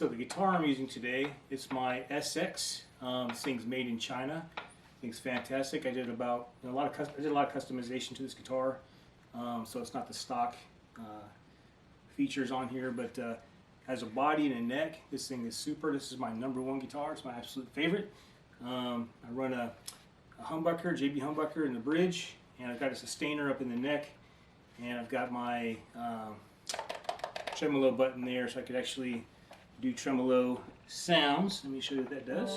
So the guitar I'm using today is my SX. This thing's made in China. This thing's fantastic. I did a lot of customization to this guitar, so it's not the stock features on here, but has a body and a neck. This thing is super. This is my #1 guitar. It's my absolute favorite. I run a humbucker, JB humbucker in the bridge, and I've got a sustainer up in the neck, and I've got my tremolo button there, so I could actually do tremolo sounds. Let me show you what that does.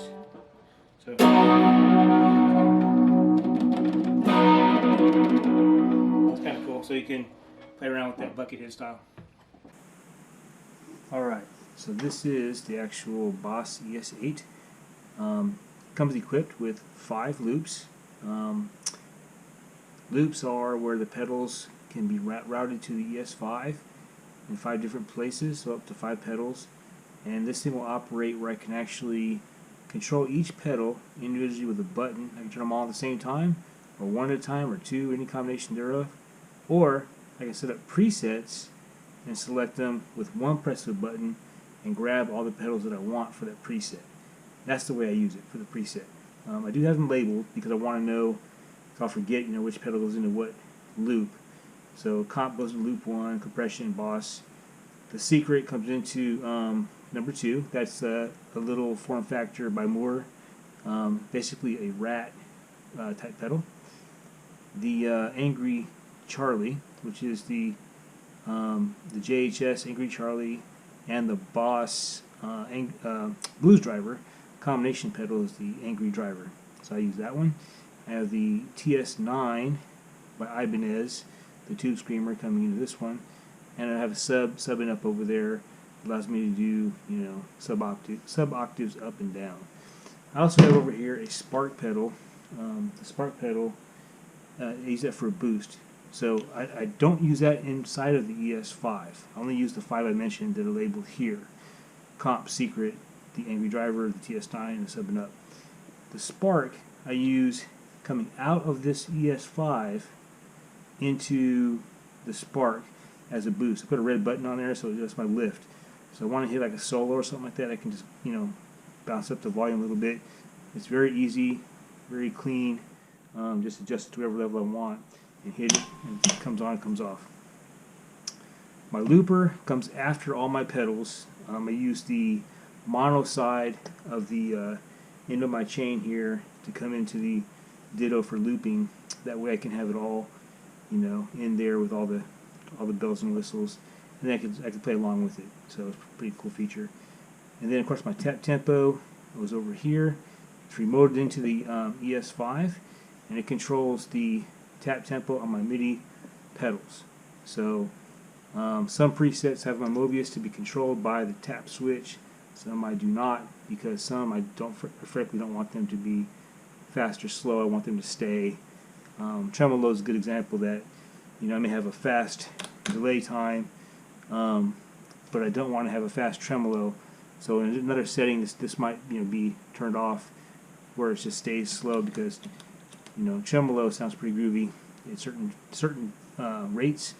So it's kind of cool. So you can play around with that buckethead style. Alright, so this is the actual Boss ES-8. Comes equipped with 5 loops. Loops are where the pedals can be routed to the ES-5 in 5 different places, so up to 5 pedals. And this thing will operate where I can actually control each pedal individually with a button. I can turn them all at the same time, or one at a time, or 2, any combination thereof. Or I can set up presets and select them with one press of a button and grab all the pedals that I want for that preset. That's the way I use it for the preset. I do have them labeled because I want to know, if I'll forget, which pedal goes into what loop. So comp goes to loop 1, compression, boss. The secret comes into number 2. That's a little form factor by Moore, basically a rat type pedal. The Angry Charlie, which is the JHS Angry Charlie, and the Boss Blues Driver combination pedal is the Angry Driver. So I use that one. I have the TS9 by Ibanez, the tube screamer, coming into this one, and I have a subbing up over there. Allows me to do sub octaves up and down. I also have over here a spark pedal. The spark pedal, I use that for a boost. So I don't use that inside of the ES-5. I only use the 5 I mentioned that are labeled here. Comp, Secret, the Angry Driver, the TS9, and the subbing up. The spark I use coming out of this ES-5 into the spark as a boost. I put a red button on there, so that's my lift. So I want to hit like a solo or something like that, I can just bounce up the volume a little bit. It's very easy, very clean. Just adjust it to whatever level I want and hit it, and it comes on, comes off. My looper comes after all my pedals. I use the mono side of the end of my chain here to come into the ditto for looping. That way I can have it all, in there with all the bells and whistles, and I can play along with it. So it's a pretty cool feature. And then of course my tap tempo goes over here. It's remoted into the ES-5, and it controls the tap tempo on my MIDI pedals. So some presets have my Mobius to be controlled by the tap switch. Some I do not, because some I frankly don't want them to be fast or slow. I want them to stay. Tremolo is a good example that I may have a fast delay time, but I don't want to have a fast tremolo. So in another setting, this might be turned off, where it just stays slow, because tremolo sounds pretty groovy at certain rates,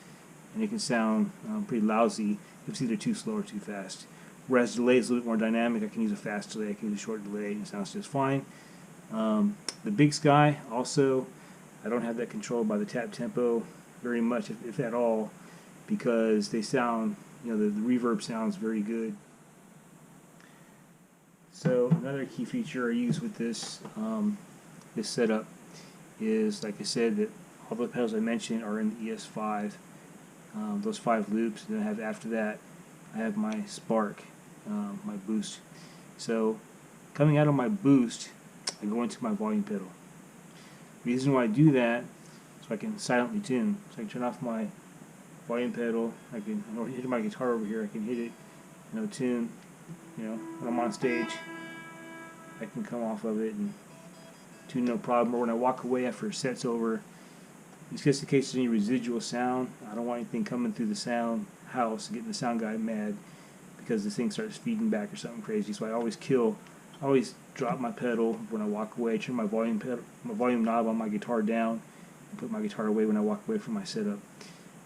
and it can sound pretty lousy if it's either too slow or too fast. Whereas delay is a little bit more dynamic. I can use a fast delay, I can use a short delay, and it sounds just fine. The BigSky also, I don't have that controlled by the tap tempo very much, if at all, because they sound, the reverb sounds very good. So another key feature I use with this setup is, like I said, that all the pedals I mentioned are in the ES-5, those 5 loops. And then I have, after that, I have my spark, my boost. So coming out of my boost, I go into my volume pedal. The reason why I do that is so I can silently tune. So I can turn off my volume pedal. I can hit my guitar over here. I can hit it, tune. When I'm on stage, I can come off of it and tune no problem. Or when I walk away after a set's over, just in case there's any residual sound, I don't want anything coming through the sound house and getting the sound guy mad because this thing starts feeding back or something crazy. So I always drop my pedal when I walk away, turn my volume knob on my guitar down, and put my guitar away when I walk away from my setup.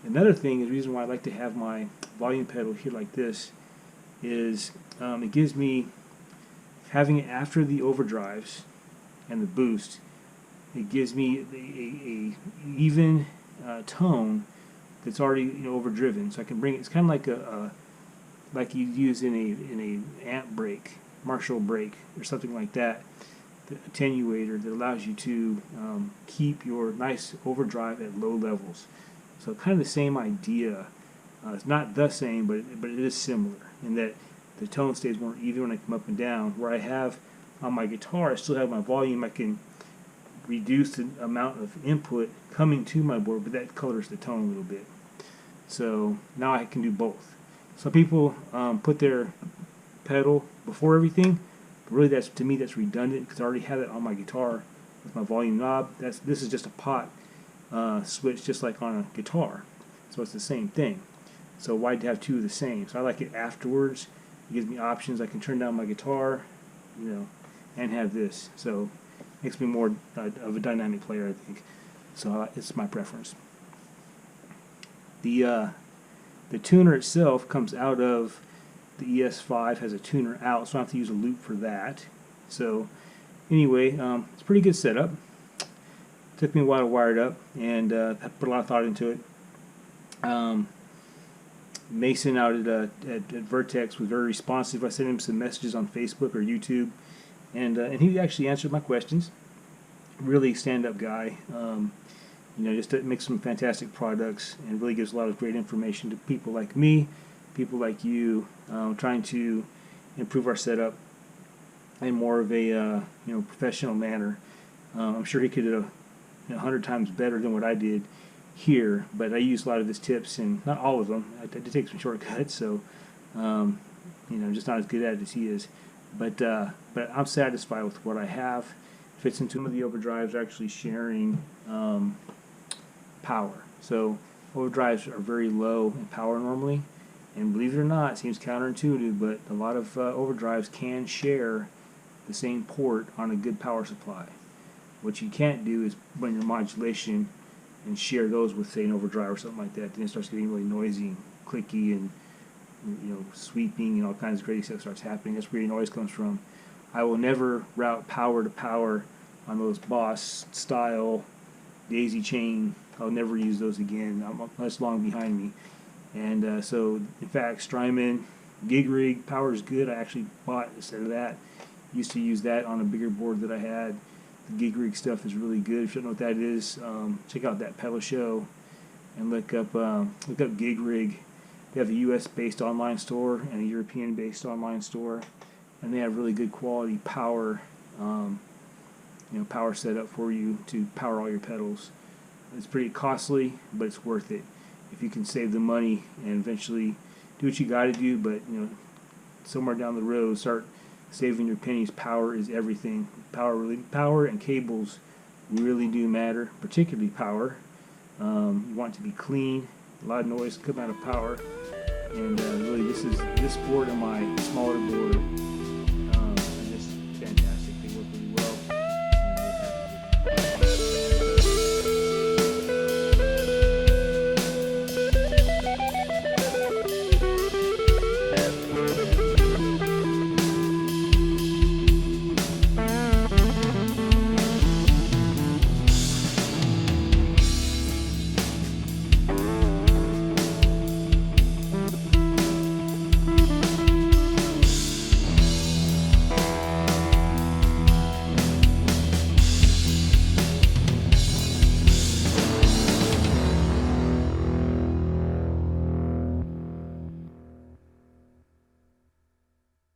Another thing, the reason why I like to have my volume pedal here like this, is it gives me, having it after the overdrives and the boost, it gives me a even tone that's already overdriven. So I can bring it. It's kind of like like you use in a amp break, Marshall break, or something like that. The attenuator that allows you to keep your nice overdrive at low levels. So kind of the same idea. It's not the same, but it is similar in that the tone stays more even when I come up and down. Where I have on my guitar, I still have my volume. I can reduce the amount of input coming to my board, but that colors the tone a little bit. So now I can do both. Some people put their pedal before everything, but really to me that's redundant because I already have it on my guitar with my volume knob. This is just a pot switch, just like on a guitar. So it's the same thing. So why have two of the same? So I like it afterwards. It gives me options. I can turn down my guitar, and have this. So it makes me more of a dynamic player, I think. So it's my preference. The tuner itself comes out of the ES-5, has a tuner out, so I don't have to use a loop for that. So anyway, it's a pretty good setup. Took me a while to wire it up, and I put a lot of thought into it. Mason out at VERTEX was very responsive. I sent him some messages on Facebook or YouTube, and he actually answered my questions. Really stand-up guy. Just makes some fantastic products and really gives a lot of great information to people like me, people like you, trying to improve our setup in more of a professional manner. I'm sure he could do 100 times better than what I did here, but I use a lot of his tips, and not all of them. I did take some shortcuts, so just not as good at it as he is. But I'm satisfied with what I have. Fits into some of the overdrives are actually sharing power. So overdrives are very low in power normally, and believe it or not, it seems counterintuitive, but a lot of overdrives can share the same port on a good power supply. What you can't do is run your modulation and share those with, say, an overdrive or something like that. Then it starts getting really noisy and clicky and sweeping and all kinds of crazy stuff starts happening. That's where your noise comes from. I will never route power to power on those Boss style daisy chain. I'll never use those again. That's long behind me. And so, in fact, Strymon gig rig power is good. I actually bought a set of that. Used to use that on a bigger board that I had. The gig rig stuff is really good. If you don't know what that is, check out that Pedal Show and look up gig rig. They have a U.S.-based online store and a European-based online store, and they have really good quality power, power setup for you to power all your pedals. It's pretty costly, but it's worth it if you can save the money and eventually do what you got to do. But somewhere down the road, start saving your pennies. Power is everything. Power and cables really do matter, particularly power. You want it to be clean. A lot of noise come out of power, and really this board and my smaller board